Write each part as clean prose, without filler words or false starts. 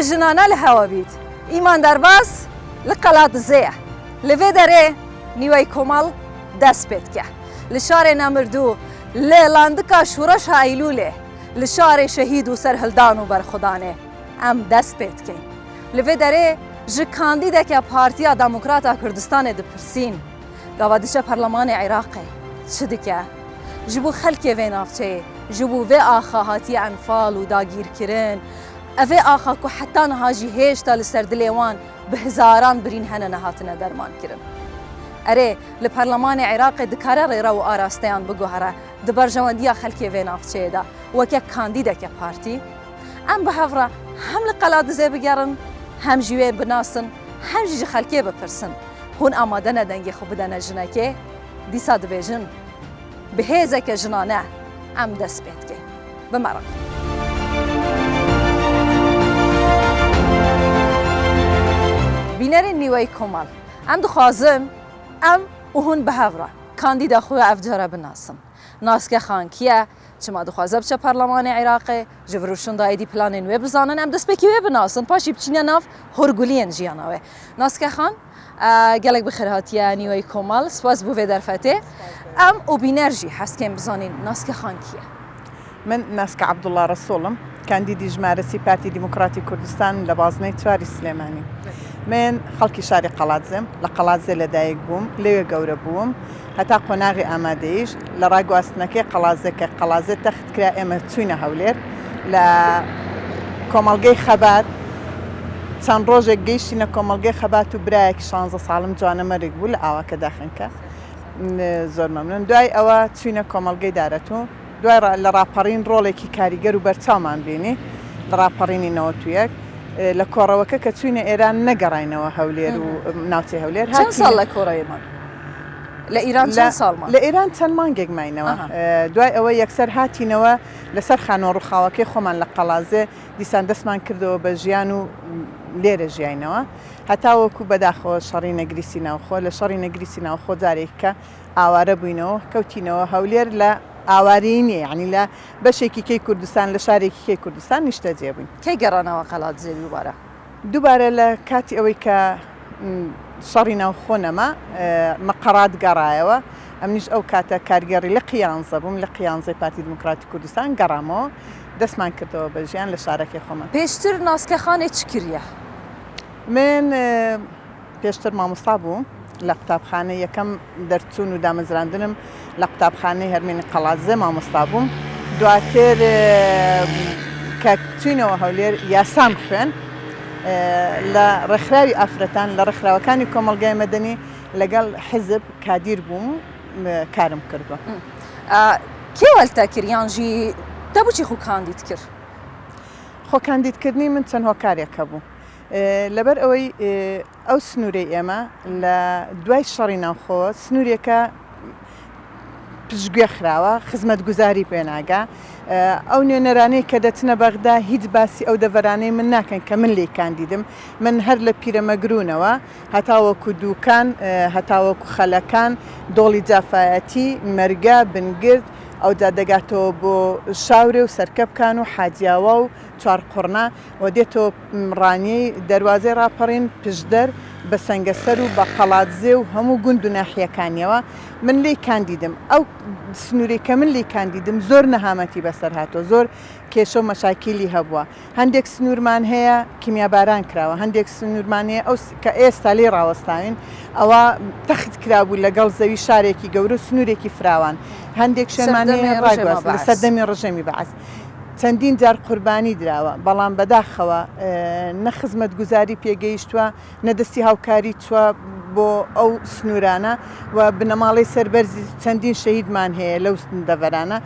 ژنانە لە هەوە بیت ئیماندارباز لە قەڵات زەیە لەوێ دەرێ نیوەی کۆمەڵ دەست پێتکە لە شارێ نەمردوو لێ لاندکا شوڕەش هایلولێ لە شارێ شەهید و سەرهەلدان و بەرخودانێ ئەم دەست پێتکەین لەوێ دەرێ ji kandîdeke Partiya Demokrata Kurdistanê dipirsin gava diçe Parlemanê Iraqê çi dike ji bo xelkê vê navçeyê ji bo vê axa hatiye enfal û dagîrkirin ev ê axa ku heta niha jî hêşta li ser dilê wan bi hizaran birîn hene nehatine dermankirin erê li Parlemanê Iraqê dikare rêra û arasteyan biguhere di berjewendiya xelkê vê navçeyê de weke kandîdeke partî em bi hevra hem li qela dizê bigerin hem jî wê binasin hem jî ji xelkê bipirsin hûn amade ne dengê xwe bidene jinekê dîsa dibêjin bi hêzeke jinane em dest pêdike bimerin bînerên nîweyî Komal em dixwazin em û hûn bi hevra kandîda xwe ev cara binasin naskexan kî ye çima dixwaze biçe Parlemanê Iraqê ji virûşindayî planên wê bizanin em destpêkî wê binasin paşî biçîne nav hûrguliyên jiyana wê naskexan gelek bi xêr hatiye nîweyî Komal spas bû vê derfetê em û bîner jî heskên bizanîn naskexan kî ye من ناسکە عەبدوڵڵا ڕەسوڵم کاندیدی ژمارەسی پارتی دیموکراتی کوردستان لە بازنەی چواری سلێمانی من خەڵکی شاری قەڵاتزێم لە قەڵاتزێ لەدایک بووم لەوێ گەورە بووم هەتا قۆناغی ئامادەیش لە ڕاگواستنەکەی قەڵازەکە قەڵازێ تەختکرا ئێمە چوینە هەولێر لە کۆمەڵگەی خەبات چەند ڕۆژێک گەیشتینە کۆمەڵگەی خەبات و برایەکی 16 ساڵم جوانە مەرگ بوو لە ئاواکە داخنکە زۆر مەمنون دوای ئەوە چوینە کۆمەڵگەی دارەتوو دوای لە ڕاپەڕین ڕۆڵێکی کاریگەر و بەرچاومان بینی لە ڕاپەڕینی 91 لە کۆڕەوەکە کە چوینە ئێران نەگەڕینەوە هەولێر و ناوچەی هەولێر چەند ساڵ لە کۆڕەوەمان لە ئیران چەند ساڵمان لە ئێران چەند مانگێک ماینەوە دوای ئەوە یەکسەر هاتینەوە لەسەر خانۆ ڕووخاوەکەی خۆمان لە قەڵازێ دیسان دەستمان کردەوە بە ژیان و لێرە ژیاینەوە هەتاوەکو بەداخەوە شەڕی نەگریسی ناوخۆ لە شەڕی نەگریسی ناوخۆ جارێککە ئاوارە بووینەوە کەوتینەوە هەولێر لە ئاواری نییە ینی لە بەشێکی کەی کوردستان لە شارێکی کەی کوردستان نیشتە جێبووین کەی گەڕانەوە قەڵات زێ دووبارە لە کاتی ئەوەی کە شەڕی ناوخۆ نەما مەقەڕات گەڕایەوە ئەمنیش ئەو کاتە کارگەڕی لە قیانزە بووم لە قیانزەی پارتی دیموکراتی کوردستان گەڕامەوە دەستمان کردەوە بە ژیان لە شارەکەی خۆمان پێشتر ناسکەخانێ چ کردە؟ من پێشتر مامۆستا بووم لە قوتابخانە یەکەم دەرچوون و دامەزراندنم لە قوتابخانەی هەرمێنی قەڵاتزێ مامۆستا بووم دواتر کە چوینەوە هەولێر یاسام خوێن لە ڕێکخراوی ئافرەتان لە ڕێکخراوەکانی کۆمەڵگای مەدەنی لەگەڵ حزب کادیر بووم کارم کردووە کێ وەلتە کریانژی دەبووچی خۆ کاندید کرد خۆ کاندیدکردنی من چەند هۆکارێکە بوو لەبەر ئەوەی ئەو سنوورەی ئێمە لە دوای شەڕی ناوخۆ سنوورێکە پشتگوێ خراوە خزمەتگوزاری پێناگا ئەو نوێنەرانەی کە دەچنە بەغدا هیچ باسی ئەو دەڤەرانەی من ناکەن کە من لێ کاندیدم من هەر لە پیرەمەگرونەوە هەتاوەکو دووکان هەتاوەکو خەلەکان دۆڵی جافایەتی مەرگە بنگرد ئەو دادەگاتەوە بۆ شاورێ و سەرکەبکان و حاجیاوە و چوارقڕنا و دێتەوە ڕانیەی دەواازەی ڕاپەڕین پشدەر بە سەنگەسەر و بە قەڵاتزێ و هەموو گوند و ناحیەکانیەوە من لی کاندیدم ئەو سنووری کە من لی کاندیدم زۆر نەهامەتی بەسەر هاتۆ زۆر کێشە و مەشاکیلی هەبووە هەندێک سنوورمان هەیە کیمیاباران کراوە هەندێک سنوورمان هەیە ئەو کە ئێستا لێ ڕاوەستاوین ئەوە تەخت کرابوو لەگەڵ زەوی شارێکی گەورە سنوورێکی فراوان هەندێک شێمانەیە ڕاگواست لە سەردەمی ڕژەمی بەعەز چەندین جار قوربانی دراوە بەڵام بەداخەوە نەخزمەت گوزاری پێگەیشتووە نەدەستی هاوکاری چووە بۆ ئەو سنوورانە و بنەماڵی سەربەرزی چەندین شەهیدمان هەیە لەو دەڤەرانە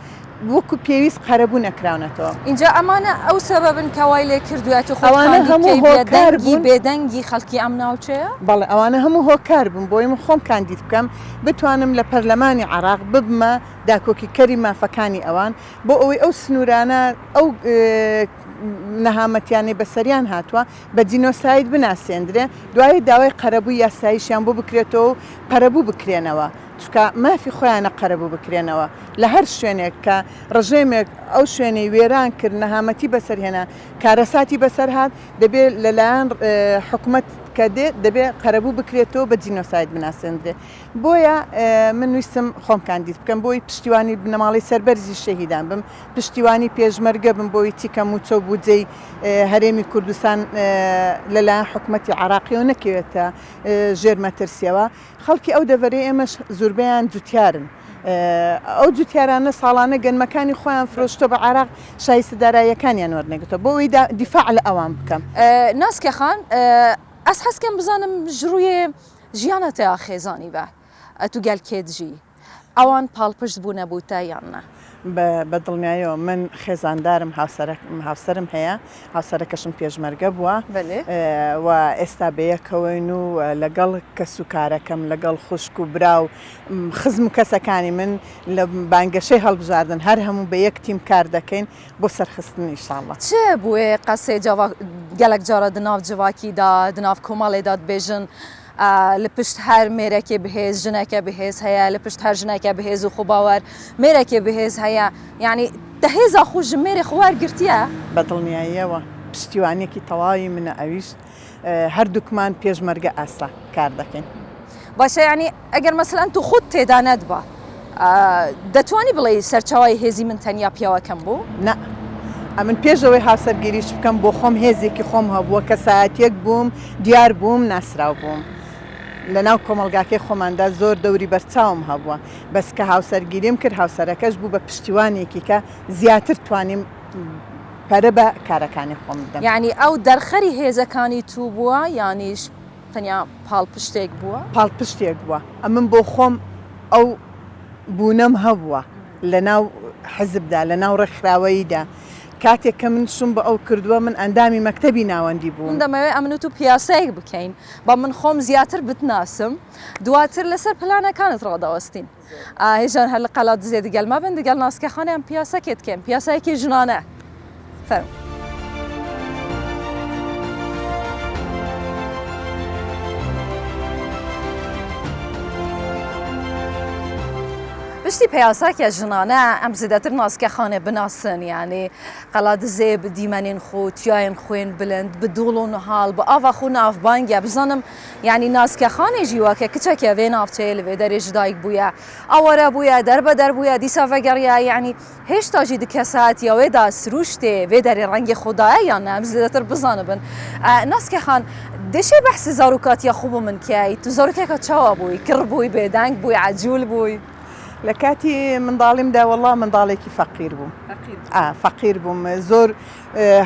وەکو پێویست قەرەبوو نەکراونەتەوە اینجا ئەمانە ئەو سەبەبن کەوای لێ کردوێت خۆوانە هەموو هۆکارگی بێدەنگی خەڵکی ئەم ناوچەیە بەڵێ ئەوانە هەموو هۆکار بوون بۆی من خۆم کاندید بکەم بتوانم لە پەرلەمانی عێراق ببمە داکۆکی کەری مافەکانی ئەوان بۆ ئەوەی ئەو سنوورانە ئەو نەهامەتیانەی بەسەریان هاتووە بە جینۆساید بناسێندرێ دوای داوای قەرەبووی یاساییشیان بۆ بکرێتەوە و قەرەبوو بکرێنەوە چکە مافی خۆیانە قەرەبوو بکرێنەوە لە هەر شوێنێک کە ڕژێمێک ئەو شوێنەی وێران کرد نەهامەتی بەسەرهێنا کارەساتی بەسەر هاات دەبێت لەلایەن حکوومەت کە دەبێت قەرەبوو بکرێتەوە بە جینۆساید بناسێنرێ بۆیە من ویستم خۆم کاندید بکەم بۆی پشتیوانی بنەماڵی سەربەرزی شەهیدان بم پشتیوانی پێشمەرگە بم بۆی تیکەم و چۆ بودجەی هەرێمی کوردستان لەلایەن حکوومەتی عراقیەوە نەکەوێتە ژێر مەترسیەوە خەڵکی ئەو دەڤەرەی ئێمەش زوربیان جوتیارن ئەو جوتیارانە ساڵانە گەنمەکانی خۆیان فرۆشتۆ بە عراق شایستەداراییەکانیان وەرنەگرێتەوە بۆ ئەوەی دیفاع لە ئەوان بکەم ناسکە خان ئەس هەستکەم بزانم ژڕوویە ژیانە تا خێزانی بە ئەتو گەل کێدژی ئەوان پاڵپشت بوو نەبووتە یاننا بە دڵنیایەوە من خێزاندارم هاوسەرم هەیە هاوسەرەکەشم پێشمەرگە بووە و ئێستا بەیەکەوەین و لەگەڵ کەس و کارەکەم لەگەڵ خوشک و برا و خزم و کەسەکانی من لە بانگەشەی هەڵبژاردن هەر هەموو بە یەک تیم کار دەکەین بۆ سەرخستن ئینشاءڵڵا چێ بووێ قەسێ گەلک جارە دناو جوواکیدا دناو کۆمەڵێدا دبێژن لە پشت هەر مێرەکێ بەهێز ژنەکە بەهێز هەیە لە پشت هەر ژنەکە بەهێز و خوباوەر مێرەکێ بەهێز هەیە یعنی دەهێزا خۆ ژمێرە خوار گرتیە بە دڵنیاییەوە پشتیوانێکی تەواوی منە ئەویش هەردووکمان پێشمەرگە ئاسا کار دەکەین باشە ینی ئەگەر مەسەلەن تو خودت تێدا نەدبە دەتوانی بڵێ سەرچاوی هێزی من تەنیا پیاوەکەم بوو؟ نە ئەمن پێشەوەی هاوسەرگیریش بکەم بۆ خۆم هێزێکی خۆم هەبووە کە ساعتێک بووم دیار بووم ناسرااو بووم لە ناو کۆمەلگاکەی خۆماندا زۆر دەوری بەرچاوم هەبووە بەس کە هاوسەرگیریم کرد هاوسەرەکەش بوو بە پشتیوانێکی کە زیاتر توانیم پەرە بە کارەکانی خۆم بدەم یعنی ئەو دەرخەری هێزەکانی تو بووە یانیش تەنیا پاڵپشتێک بووە؟ پاڵپشتێک بووە ئەمن بۆ خۆم ئەو بوونەم هەبووە لە ناو حزبدا لە ناو ڕێکخراوەییدا کاتێک کە من شوم بە ئەو کردووە من ئەندامی مەکتەبی ناوەندی بووم دەمەوێت ئەمن و پیاسەیەک بکەین با من خۆم زیاتر بتناسم دواتر لەسەر پلانەکانت ڕاداوەستین هێژان هەر لە قەلات دزێ دگەلما بن دگەل ناسکەخانیان پیاسەکێت کەم پیاسەیەکی ژنانە فەرم پشتی پیاسەکە ژنانە ئەم زیاتر ناسکەخانێ بناسن یعنی قەلات دزێ دیمەنین خۆ تیایەن خوێن بلند بە دوڵ و نهاڵ بە ئاوا خۆ ناوبانگە بزانم یعنی ناسکەخانێژی واکە کچەکە وێ ناوچەیە لەوێ دەرێژ دایک بووە ئەوەرە بووە دەربەدەر بووە دیسا ڤەگەڕیا یعنی هێشتاژی دکە ساعتیا وێدا سروشتێ وێ دەرێ ڕەنگی خوددایە یان ئەم زیاتر بزانە بن ناسکەخان دێشێ بەحسی زارۆکاتیا خوب من کای تو زارۆکێکە چاوە بووی کڕ بووی بێدەنگ بووی عەجوول بووی لە کاتی منداڵیمدا وەڵڵا منداڵێکی فەقیر بووم فەقیر بووم زۆر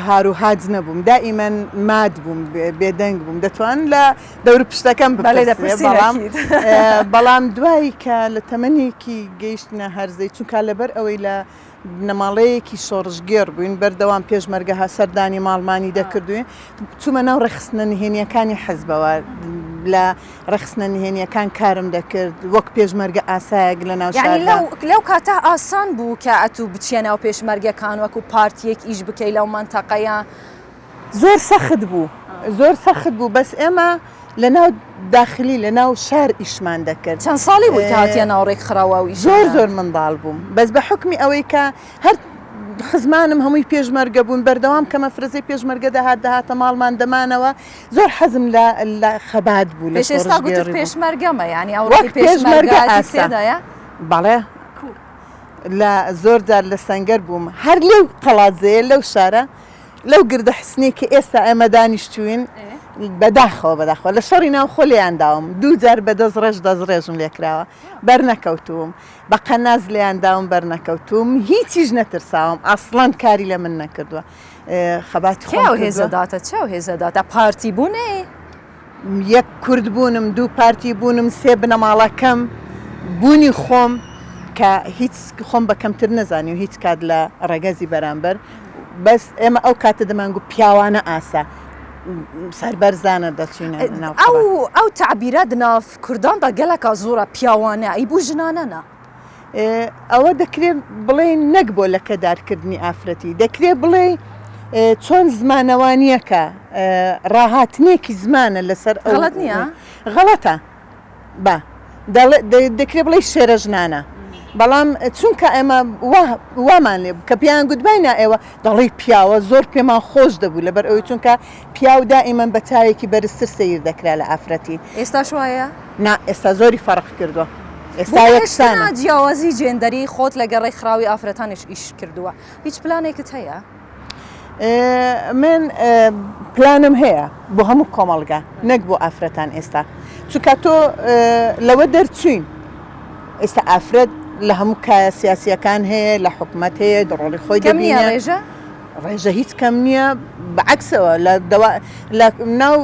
هاروهاج نەبووم دائیمەن ماد بووم بێدەنگ بووم دەتوان لە دەور پشتەکەم بەڵام دوایی کە لە تەمەنێکی گەیشتنە هەرزەی چونکە لەبەر ئەوەی لە نەماڵەیەکی شۆڕژگێر بووین بەردەوام پێشمەرگەها سەردانی ماڵمانی دەکردوین چوومە ناو ڕێخستنە نهێنیەکانی حەزبەوە لە ڕێخستنە نهێنیەکان کارم دەکرد وەک پێشمەرگە ئاسایەک لە ناو لەو کاتە ئاسان بوو کە ئەتوو بچێنە و پێشمەرگەکان وەکو پارتیەک ئیش بکەی لەو منتەقەیە زۆر سەخت بوو زۆر سەخت بوو بەس ئێمە لە ناو داخلی لە ناو شار ئیشمان دەکرد چەند ساڵی بوو هاتیە ناوڕێک خراوەوی زۆر منداڵ بووم بەس بە حکمی ئەوەی کە هەر خزمانم هەمووی پێشمەرگە بوون بەردەوام کەمە فرزەی پێشمەرگە دەهاتە ماڵمان دەمانەوە زۆر حەزم لە خەبات بوو لە ئێستا گوتت پێشمەرگەمە ینی ئەو پێشمەرگە ئاسێدایە بەڵێ لە زۆر جار لە سەنگەر بووم هەر لەو قەڵاتزەیە لەو شارە لەو گردە حسنی کە ئێستا ئێمە دانیشتوین بەداخەوە لە شەڕی ناو خۆلیانداوم دوو جار بە دەست لێکراوە بەرنەکەوتوم بە قەناز لیانداوم بەرنەکەوتوم هیچیش نەترساوم ئەسڵەن کاری لە من نەکردووە خەباتی هێزەداتە چاو هێزەداتە پارتی بوونێ یەک کورد بوونم دوو پارتی بوونم سێ بنەماڵەکەم بوونی خۆم کە هیچ خۆم بەکەمتر نەزانی و هیچ کات لە ڕێگەزی بەرامبەر بەس ئێمە ئەو کاتە دەمانگو پیاوانە ئاسا سەربەرزانە دەچینە ئەو تعبیرە ناف کورداندا گەلەکە زۆرە پیاوانە ئەی بوو ژنانەنا ئەوە دەکرێت بڵێ نەک بۆ لەکەدارکردنی ئافرەتی دەکرێت بڵێ چۆن زمانەوانیەکە ڕاهاتنێکی زمانە لەسەر غەڵەت نییە؟ غەڵەتە دەکرێت بڵێ شێرە ژنانە بەڵام چونکە ئێمە وامان لێ کە پیان گوتبینە ئێوە دەڵی پیاوە زۆر پێمان خۆش دەبوو لەبەر ئەوی چونکە پیاودا ئیمەن بە چاوێکی بەرزتر سیر دەکرا لە ئافرەتی ئێستا شوایە؟ نا ئێستا زۆری فەرق کردووە ئێستا یەکسانە جیاوازی جێندەری خۆت لە گەڕی خراوی ئافرەتانیش ئیش کردووە هیچ پلانێکت هەیە؟ من پلانم هەیە بۆ هەموو کۆمەڵگا نەک بۆ ئافرەتان ئێستا چونکە تۆ لەوە دەرچوین ئێستا ئافرەت لە هەموو کایە سیاسیەکان هەیە لە حکومەت هەیە دڕۆڵی خۆی دەبینە ڕێژە؟ ڕێژە هیچ کەم نییە بەعکسەوە لە ناو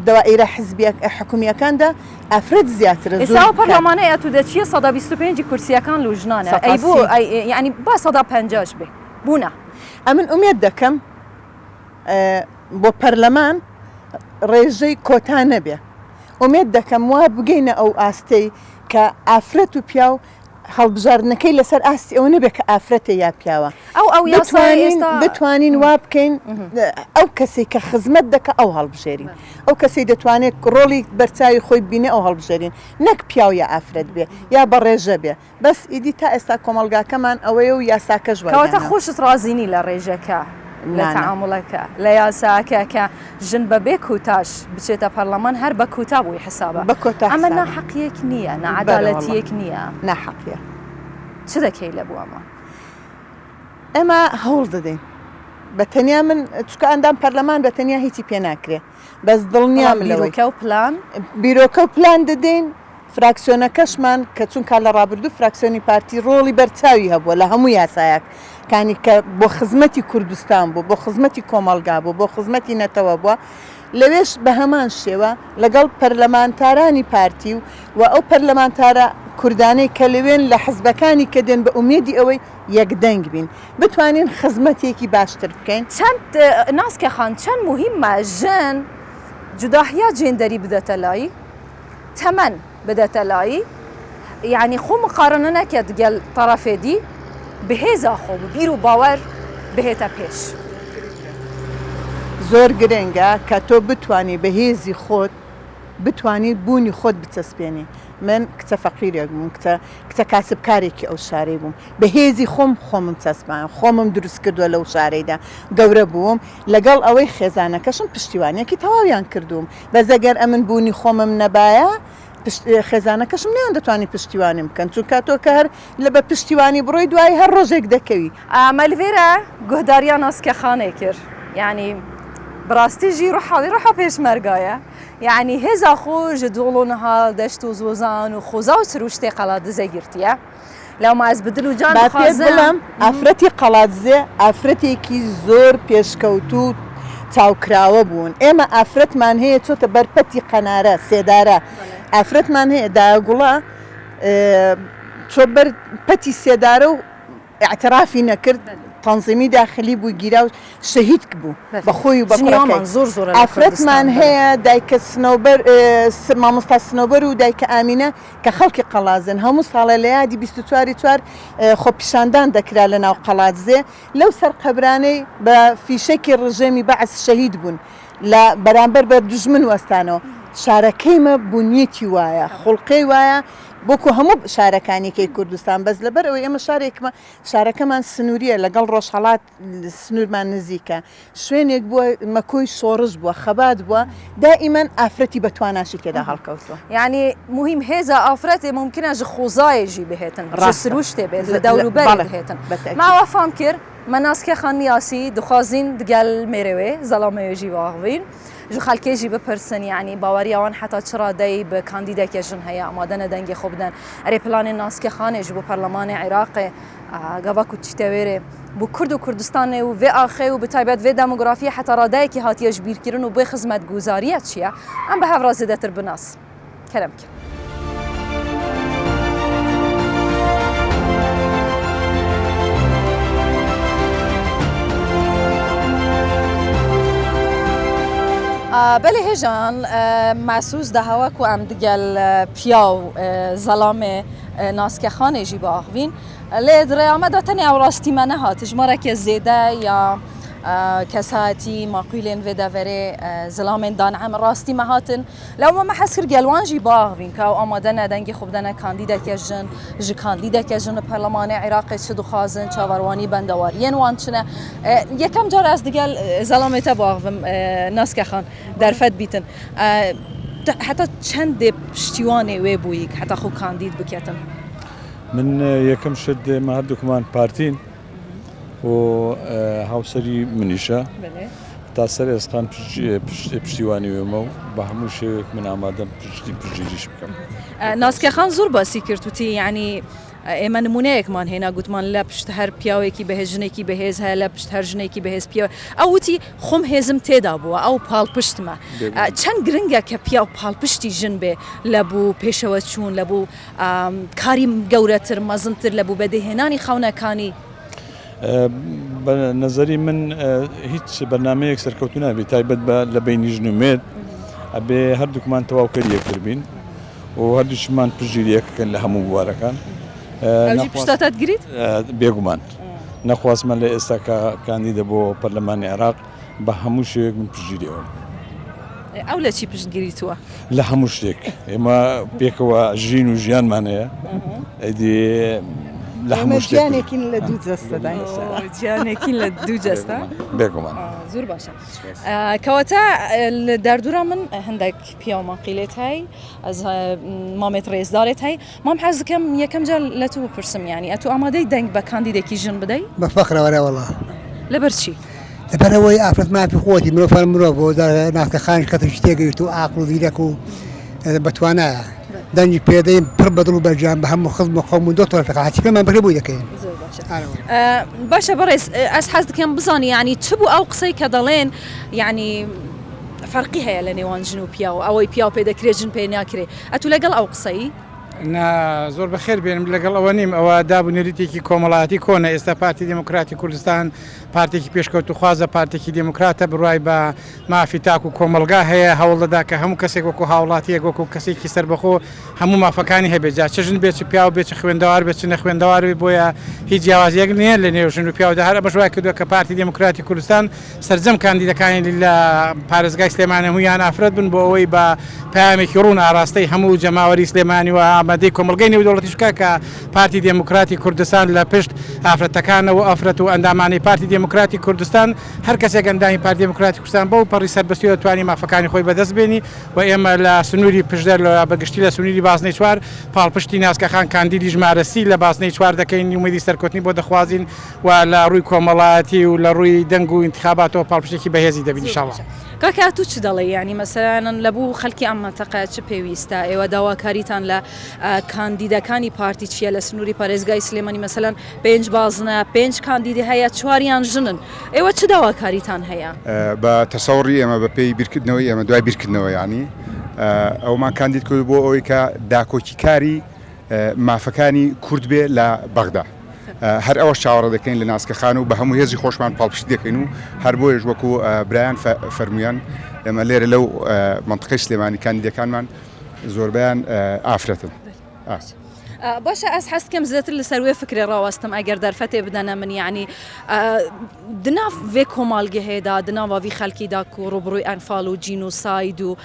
دەوائیرە حکومیەکاندا ئافرەت زیاترە ئێستا پەرلەمانەیە تو دەچیە 125 کورسیەکان لە ژنانە ئەی بۆ یعنی با 150 بێ بوونە ئەمن ئومێد دەکەم بۆ پەرلەمان ڕێژەی کۆتا نەبێ ئومێد دەکەم وا بگەینە ئەو ئاستەی کە ئافرەت و پیاو هەڵبژاردنەکەی لەسەر ئاستی ئەو نەبێت کە ئافرەتە یا پیاوە بتوانین وا بکەین ئەو کەسی کە خزمەت دەکە ئەو هەڵبژێرین ئەو کەسی دەتوانێت ڕۆڵی بەرچاوی خۆی بینێ ئەو هەڵبژێرین نەک پیاو یا ئافرەت بێ یا بە ڕێژە بێ بەس ئیدی تا ئێستا کۆمەلگاکەمان ئەوەیە و یاساکەش کەواتە خۆشت رازینی لە ڕێژەکە لە تەعامڵەکە لە یاساکە کە ژن بەبێ کوتاش بچێتە پەرلەمان هەر بە کوتا بووی حسابە ئەمە ناحەقیەک نییە نەعەدالەتیەک نییە ناحەقیە چ دەکەی لە بوو ئەمە هەوڵ دەدەین بە تەنیا من چکە ئەندام پەرلەمان بە تەنیا هیچی پێ ناکرێ بەس دڵنیام بیرۆکە و پلان بیرۆکە و پلان دەدەین فراکسیۆنەکەشمان کە چونکە لە ڕابردوو فراکسیۆنی پارتی ڕۆڵی بەرچاوی هەبووە لە هەموو یاسایەک کانی کە بۆ خزمەتی کوردستان بوو بۆ خزمەتی کۆمەلگا بوو بۆ خزمەتی نەتەوە بووە لەوێش بە هەمان شێوە لەگەڵ پەرلەمانتارانی پارتی و ئەو پەرلەمانتارە کوردانەی کە لەوێن لە حزبەکانی کە دێن بە ئومێدی ئەوەی یەکدەنگ بین بتوانین خزمەتێکی باشتر بکەین چەند ناسکە خان چەند مهمە ژن جوداهیا جێندەری بدەتە لای تەمەن بدەتە لای یعنی خۆ مقارنە نەکرد گەل تەرەفێدی بەهێزا خۆ بیر و باوەڕ بهێتە پێش زۆر گرنگە کە تۆ بتانی بەهێزی خۆت بتانی بوونی خۆت بچەسپێنی من کچە فەقیرێک بووم کچە کاسبکارێکی ئەو شارەی بووم بەهێزی خۆمم چەسپان خۆمم دروست کردووە لەو شارەیدا گەورە بووم لەگەڵ ئەوەی خێزانەکەشم پشتیوانێکی تەواویان کردوم بەزەگەر ئەمن بوونی خۆمم نەبایە خێزانەکەشم نیان دەتوانانی پشتیوانیم بکەن چونکە تۆ کە هەر لە بە پشتیوانی بڕۆی دوای هەر ڕۆژێک دەکەوی ئەمەلڤێرە گۆداریان ناسکە خانێ کرد یعنی بڕاستیژی ڕحە پێشمەرگایە یعنی هێزا خۆ ji دۆڵۆنەها دەشت و زۆزان و خۆزا و سروشتێ قەڵاتدزە گرتیە لەو ماز بدل و جان بڵم ئافرەتی قەڵاتزێ ئافرەتێکی زۆر پێشکەوت و چاوکراوە بوون ئێمە ئافرەتمان هەیە چۆتە بەرپەتی قەنارە سێدارە ئافرەتمان هەیە داگوڵە چۆ بەر پەتی سێدارە و اعترافی نەکرد تەنزیمی داخلی بوو گیرا و شەهید بوو بەخۆی و بەکۆڵەکەی زۆر ئافرەتمان هەیە دایکە سنەوبەر مامۆستا سنەوبەر و دایکە ئامینە کە خەڵکی قەڵازن هەموو ساڵە لە یادی 24 خۆپیشاندان دەکرا لە ناو قەڵاتزێ لەو سەر قەبرانەی بە فیشێکی ڕژێمی بەعس شەهید بوون لە بەرامبەر بە دوژمن وەستانەوە شارەکەیمە بوونیەتی وایە خوڵقەی وایە بۆکو هەموو شارەکانیکەی کوردستان بەس لەبەر ئەوەی ئێمە شارەکەمان سنووریە لەگەڵ ڕۆژهەڵات سنوورمان نزیکە شوێنێک بووە مەکۆی شۆڕش بووە خەبات بووە دائیمەن ئافرەتی بەتواناشی تێدا هەڵکەوتووە یعنی مهم هێزە ئافرەتێ ممکنە ژ خۆزایەژی بهێتن سروشتێ بێت لە دەوروبەر بهێتن ماوە فام کرد مەناسکە خانی یاسی دخوازین دگەل مێرەوێ زەڵامەوێژی واغوین جو خەڵکێژی بپرسن یعنی باوەریاوان حتا چڕادەی بە کاندیدێکی ژن هەیە ئامادەنە دەنگی خۆ بدەن ئەرێ پلانی ناسکە خانێژ بۆ پەرلەمانی عێراقێ گەڤک و چیتەوێرێ بۆ کورد و کوردستانێ و vê ئاخێ و بتایبەت vê دەمۆگرافیە حتا ڕادایەکی هاتیەش بیرکردن و بۆی خزمەت گوزاریە چییە ئەم بە هەڤڕا زێدەتر بناس کەرەمکە بەێ هێژان ماسووس داهاوەک و ئەم دگەل پیا و زەڵامێ ناسکەخانێژی باغوین لێ درێمەدا تەنیا ئەو ڕاستیمە نەهات ژمارەکە زێدە یا كساتي ماقيلين في دافري زلامين دان عام راستي مهاتن لو ما حسر جلوان جي باغين كاو اما دنا دنگي خوب دنا كانديدا كجن جي كانديدا كجن برلمان عراق شدو خازن چاورواني بندوارين وانچنه يكم جار از دگل زلامت باغم ناس كخان درفت بيتن حتى چند پشتیوانی وی بویک حتى خو کاندید بکیتن من یکم شد ما هردو كمان بارتين و هاوسري منيشة تاثر اسخان پشتیوانی ویمو با همون شوک من آمادم پشتیریش بکم ناس که خان زور باسی کرتوتی یعنی اما نمونه من هنا قلت من لبشت هر پیاوی کی به جنی کی به هز ها لبشت هر جنی کی به هز پیاو او تی خم هزم تدابو او پال پشت ما چند گرنگه که پیاو پال پشتی جن به لبو پیشوچون لبو کاریم گورتر مزنتر لبو بده هنانی خونه کانی بنظري من هيك برنامج سركوتنا بتايبت لبين جنومات ابي هردو كمان تواو كريه كربين وهردو شمان بجيريك كان لها مباركان اوجي بشتاتات قريت بيغمان نخواس من لاستاكا كانديدا بو برلمان العراق بهموش من بجيريهم اولا شي باش قريتوها لا هموش ليك اما بيكوا جين وجيان معناها ادي جیانێکی لە دوو جەستەدا جیانێکی لە دوو جەستە بێگومان زۆر باشە کەواتە لە دەردوورە من هەندێک پیاومان قیلێت هەی ئەز مامێت ڕێزدارێت هەی مام حەز دەکەم یەکەم جار لە تو بپرسم یعنی ئەتو ئامادەی دەنگ بە کاندیدێکی ژن بدەی بە فەخرەوەرە وەڵا لەبەر چی لەبەرەوەی ئافرەت مافی خۆتی مرۆڤ مرۆڤ بۆ ناسکەخانی کەتر شتێگەیت و عاقڵ و زیرەک و بەتوانایە دەنگی پێدەین پڕ بەدڵ و بەرجام بە هەموو خزم و قەوم و دۆ تۆرەفەکە هاچی پێمان بەرێ بووی دەکەین باشە بەڕێز ئەس حەز دەکەم بزانی یعنی چ بوو ئەو قسەی کە دەڵێن یعنی فەرقی هەیە لە نێوان ژن و پیا و ئەوەی پیا و پێ دەکرێت ژن پێ ناکرێ ئەتو لەگەڵ ئەو قسەی زۆر بەخێر بێنم لەگەڵ ئەوە نیم ئەوە دابوونێتێکی کۆمەڵاتی کۆنە ئێستا پارتی دموکراتی کوردستان پارتێکی پێشکەوت و خوازە پارتێکی دموکراتە بڕای بە مافی تاک و کۆمەلگا هەیە هەوڵ دەدا کە هەموو کەسێک وەکو هاوڵاتیەک وەکو کەسێکی سەربەخۆ هەموو مافەکانی هەبێت جا چ ژن بێت چ پیا و بێت چ خوێندەوار بێت چ نەخوێندەوار بۆیە هیچ جیاوازیەک نییە لە نێو ژن و پیاودا هەر بەشوای کردووە کە پارتی دموکراتی کوردستان سەرجەم کاندیدەکانی لە پارێزگای سلێمانە هەموویان ئافرەت بن بۆ ئەوەی بە پامێکی ڕوون ئاراستەی هەموو جەماوەری سلێمانی و ئامادەی کۆمەلگەی نێودەوڵەتیشکە کە پارتی دموکراتی کوردستان لە پشت ئافرەتەکانەوە ئەفرەت و ئەندامانی پارتی دموکراتی کوردستان هەر کەسێک ئەندامی پارتی دموکراتی کوردستان بەو پەڕی سەربەستیەوە توانی مافەکانی خۆی بەدەست بێنی و ئێمە لە سنووری پشدەر لە بەگشتی لە سنووری بازنەی چوار پاڵپشتی ناسکەخان کاندیدی ژمارەسی لە بازنەی چوار دەکەین ومێدی سەرکەوتنی بۆ دەخوازین و لە ڕووی کۆمەڵایەتی و لە ڕووی دەنگ و انتخاباتەوە پاڵپشتێکی بەهێزی دەبین ئینشاڵڵا کاکە تو چ دەڵێ یعنی مەسەلەن لەبوو خەڵکی ئەم مەنتەقە چ پێویستە ئێوە داواکاریتان لە کاندیدەکانی پارتی چیە لە سنووری پارێزگای سلێمانی مەسەلەن 5 بازنە 5 کاندیدی هەیە چواریان ژنن ئێوە چ داواکاریتان هەیە بە تەسەوڕی ئێمە بە پێی بیرکردنەوەی ئێمە دوای بیرکردنەوە یعنی ئەومان کاندید کرد بۆ ئەوەی کە داکۆکیکاری مافەکانی کورد بێ لە بەغدا هەر ئەوە چاوەڕە دەکەین لە ناسکەخان و بە هەموو هێزی خۆشمان پاڵپشت دەکەین و هەر بۆیش وەکو برایان فەرمویان ئێمە لێرە لەو منطقەی سلێمانی کاندیدەکانمان زۆربیان ئافرەتن باشە ئەس حەز دەکەم زیاتر لەسەر وێ فکرێ ڕاوەستم ئەگەر دەرفەتێ بدەنە من یعنی دناو vê کۆمەڵگە هەیەدا دناواوی خەڵکیدا و ڕوبڕووی ئەنفاڵ و جینۆساید و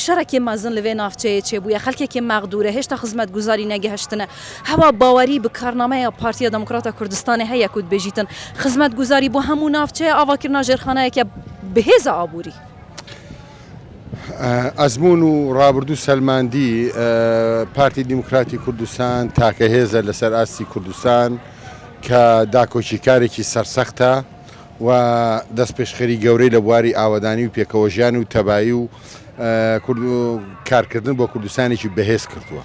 شەڕێکی مەزن لەوێ ناوچەیە چێبووە خەڵکێکی مەغدورە هێشتا خزمەتگوزاری نەگەهشتنە هەوا باوەری بکارنامەیە پارتیە دموکراتە کوردستانی هەیە کوت بێژیتن خزمەتگوزاری بۆ هەموو ناوچەیە ئاواکردنا ژێرخانەیەکە بەهێزە ئابووری ئەزمون و ڕابردوو سەلماندی پارتی دیموکراتی کوردستان تاکە هێزە لەسەر ئاستی کوردستان کە داکۆچیکارێکی سەرسەختە و دەست پێشخەری گەورەی لە بواری ئاوەدانی و پێکەوەژیان و تەبایی و کارکردن بۆ کوردستانێکی بەهێز کردووە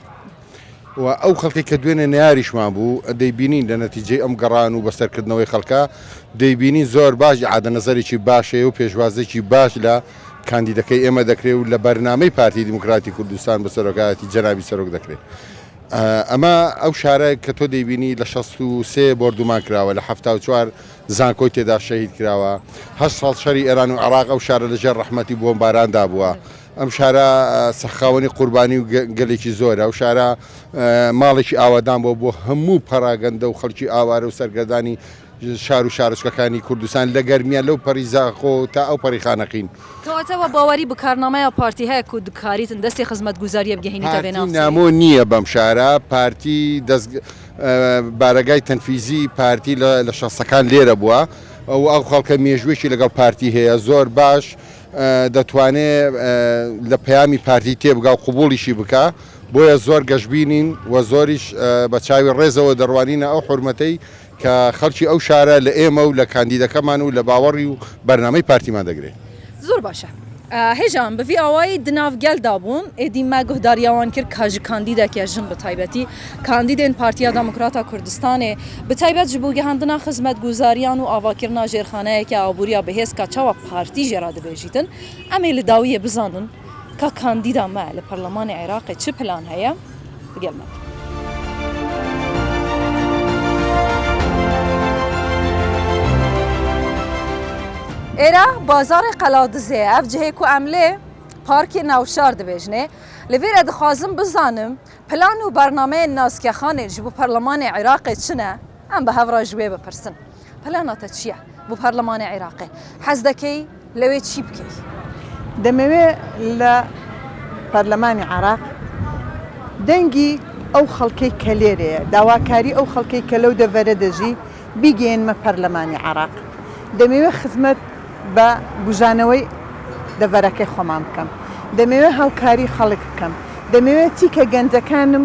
و ئەو خەڵکی کە دوێنێ نیاریشمان بوو دەیبینین لە نەتیجەی ئەم گەڕان و بەسەرکردنەوەی خەڵکە دەیبینین زۆر باش عادەنەزەرێکی باشەیە و پێشوازێکی باش لە کاندیدەکەی ئێمە دەکرێت و لە بەرنامەی پارتی دیموکراتی کوردستان بە سەرۆکایەتی جەنابی سەرۆک دەکرێت ئەمە ئەو شارە کە تۆ دەیبینی لە 63 بردومان کراوە لە 74 زانکۆی تێدا شەهید کراوە 8 ساڵ شەری ئێران و عێراق ئەو شارە لەژێر ڕەحمەتی بۆمباراندا بووە ئەم شارە سەخاوەنی قوربانی و گەلێکی زۆرە و شارە ماڵێکی ئاوادان بۆ هەموو پەراگەندە و خەڵکی ئاوارە و سەرگەردانی شار و شارچکەکانی کوردستان لە گەرمیان لەو پەریزاخۆ تا ئەو پەریخانەقین کەواتەوە باوەری بکارنامەیە پارتی هەیە و دکاریتن دەستی خزمەت گوزاریە بگەهێنیتە بێ ناوچەی نامۆ نییە بەم شارە پارتی بارەگای تەنفیزی پارتی لە شەخسەکان لێرە بووە ئەو خەڵکە مێژوێکی لەگەڵ پارتی هەیە زۆر باش دەتوانێت لە پەیامی پارتی تێبگا و قوبوڵیشی بکە بۆیە زۆر گەشتبینین و زۆریش بە چاوی ڕێزەوە دەڕوانینە ئەو حورمەتەی کە خەڵکی ئەو شارە لە ئێمە و لە کاندیدەکەمان و لە باوەڕی و بەرنامەی پارتیمان دەگرێت. زۆر باشە. هێژان بڤی ئەوەی دناوگەلدا بوون ئێدی ما گوهداریاوان کرد کاژی کاندیدێکی ژن بە تایبەتی کاندیدên Partiya Demokrata Kurdistanê bi taybet ji bo gihandina xizmetguzariyan û avakirina jêrxaneyeke aboriya bihêzka çawa partî jê ra dibêjîtin em ê li dawiyê bizanin ka kandîda me li Parlemanê Iraqê çi plan heye bigelme. ئێرە بازارê Qeladizê ev cihê ku em lê parkê navşar dibêjne li vê re dixwazim bizanim plan û bernameyên nazkexanê ji bo Parlemanê Iraqê çi ne em bi hev re ji wê bipirsin. Plana te çi ye bo Parlemanê Iraqê hez dekey lewê çi bikey دەمەوێت لە پەرلەمانی عێراق دەنگی ئەو خەڵکەی کە لێرەیە داواکاری ئەو خەڵکەی کە لەو دەڤەرە دەژی بیگەێنمە پەرلەمانی عێراق دەمەوێت خزمەت بە بژانەوەی دەڤەرەکەی خۆمان بکەم دەمەوێت هاوکاری خەڵک بکەم دەمەوێت چیکە گەنجەکانم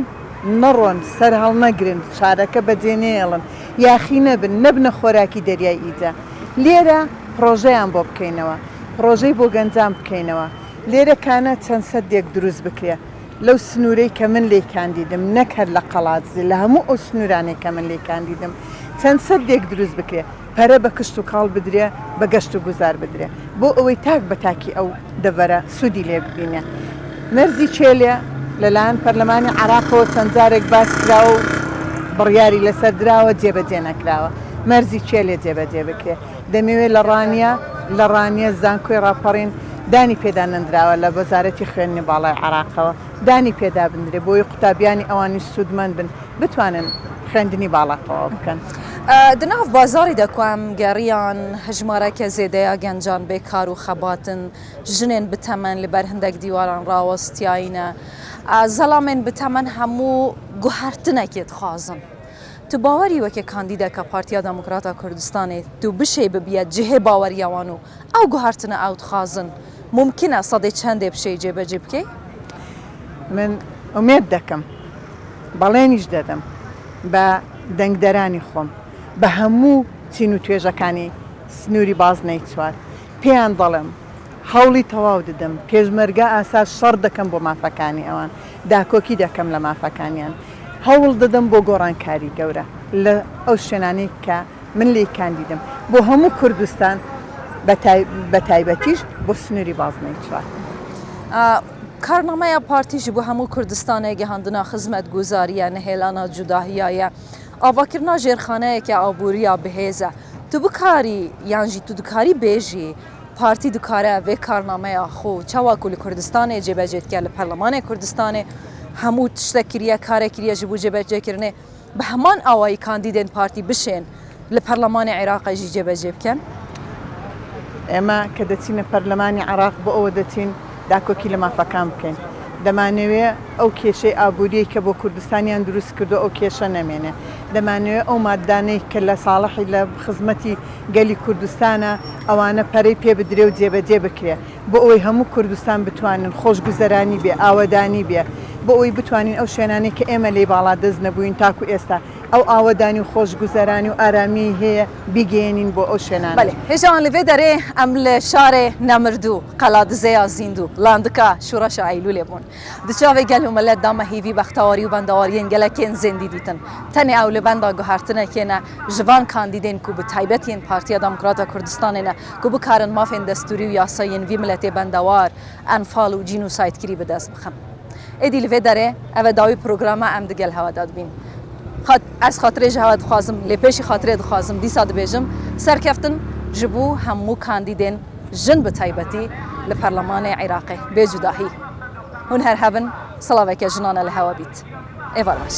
نەڕۆن سەر هەڵ نەگرن شارەکە بەجێنێڵن یاخی نەبن نەبنە خۆراکی دەریای ئیجا لێرە پرۆژەیان بۆ بکەینەوە پرۆژەی بۆ گەنجام بکەینەوە لێرە کانە چەند سەدێک دروست بکرێ لەو سنوورەی کە من لێ کاندیدم نەکرد لە قەڵاتزی لە هەموو ئەو سنوورانێک کە من لێ کاندیدم چەند سەدێک دروست بکرێ پەرە بە کشت و کاڵ بدرێ بە گەشت و گوزار بدرێ بۆ ئەوەی تاک بە تاکی ئەو دەڤەرە سوودی لێ ببینێ مەرزی چێلێ لەلایەن پەرلەمانی عێراقەوە چەند جارێک باس کراوە و بڕیاری لەسەر دراوە جێبەجێ نەکراوە مەرزی چێلێ جێبەجێ بکرێ دەمەوێت لە ڕانیە زانکۆی ڕاپەڕین دانی پێدا نەندراوە لە وەزارەتی خوێندنی باڵای عێراقەوە دانی پێدا بندرێ بۆی قوتابیانی ئەوانی سوودمەند بن بتوانن خوێندنی باڵاتەوە بکەن. دناف بازاری دەکوام گەڕیان هەژمارەکە زێدەیە گەنجان بێکار و خەباتن ژنێن بتەمەن لەبەر هەندێک دیواران ڕاوەستیایینە زەڵامێن بتەمەن هەموو گوهارتنێکێت خوازن. تو باوەری وەکە کاندیدەکە پارتیا دموکراتە کوردستانê tu bişê bibiye cihê baweriya wan û ew guhartine ew dixwazin mumkin e sedê çendê bişê cêbecê bike من ئومێد دەکەم بەڵێنیش دەدەم بە دەنگدەرانی خۆم بە هەموو چین و توێژەکانی سنووری بازنەی چوار پێیان دەڵێم هەوڵی تەواو دەدەم پێشمەرگە ئاساس شەڕ دەکەم بۆ مافەکانی ئەوان داکۆکی دەکەم لە مافەکانیان هەوڵ دەدەم بۆ گۆڕانکاری گەورە لە ئەو شوێنانەی کە من لێ کاندیدم بۆ هەموو کوردستان بە تایبەتیش بۆ سنووری بازنەی چوار. کارنامەیە پارتیژی بۆ هەموو کوردستانê gihandina xizmetguzariya nehêlana cudahiyaya avakirina jêrxaneyeke aboriya bihêz e tu bikarî yan jî tu dikarî bêjî partî dikare vê karnameya xwe çawa ku li Kurdistanê cêbecê dike li Perlemanê Kurdistanê hemû tiştek kiriye karek kiriye ji bo cêbecêkirinê bi heman awayî kandîdên partî bişên li Perlemanê Iraqê jî cêbecê bikin. ئێمە کە دەچینە پەرلەمانی عێراق بۆ ئەوە دەچین داکۆکی لە مافەکان بکەین دەمانەوێت ئەو کێشەی ئابوووریەی کە بۆ کوردستانیان دروست کردو ئەو کێشە نەمێنێ دەمانەوێت ئەو مادانەی کە لە ساڵحی لە خزمەتی گەلی کوردستانە ئەوانە پەرەی پێ بدرێ و جێبەجێ بکرێ بۆ ئەوەی هەموو کوردستان بتوانن خۆشگوزەرانی بێ ئاوەدانی بێ بۆ ئەوەی بتوانین ئەو شوێنانی کە ئێمە لێ باڵا دەست نەبووین تاکو ئێستا ئەو ئاوەدانی و خۆشگوزەرانی و ئارامی هەیە بیگەێنین بۆ ئەو شوێنان. هێژان لەوێ دەرێ ئەم لە شارێ نەمردوو قەلادزەیە زیندوو لاندکە شوڕەشە ئایلولێ بوون دچاوێ گەل و مەلەت دامە هیوی بەختەواری و بەندەواریên gelekên zêndî dîtin tenê ew li benda guhartinekê ne ji van kandîdên ku bi taybetiyên Partiya Demokrata Kurdistanê ne ku bikarin mafên destûrî û yasayên vî milletê bendewar enfal û cînûsaydkirî bi dest bixin. Êdî li vê derê ev e dawî programa em digel hewa da dibîn. Ez xatirê ji hewa dixwazim lê pêşî xatirê dixwazim dîsa dibêjim serkeftin ji bo hemû kandîdên jin bi taybetî لە پەرلەمانی عێراقی بێجوداهی هون هەر هەبن سڵاوێکە ژنانە لە هەوا بیت ئێوە باش.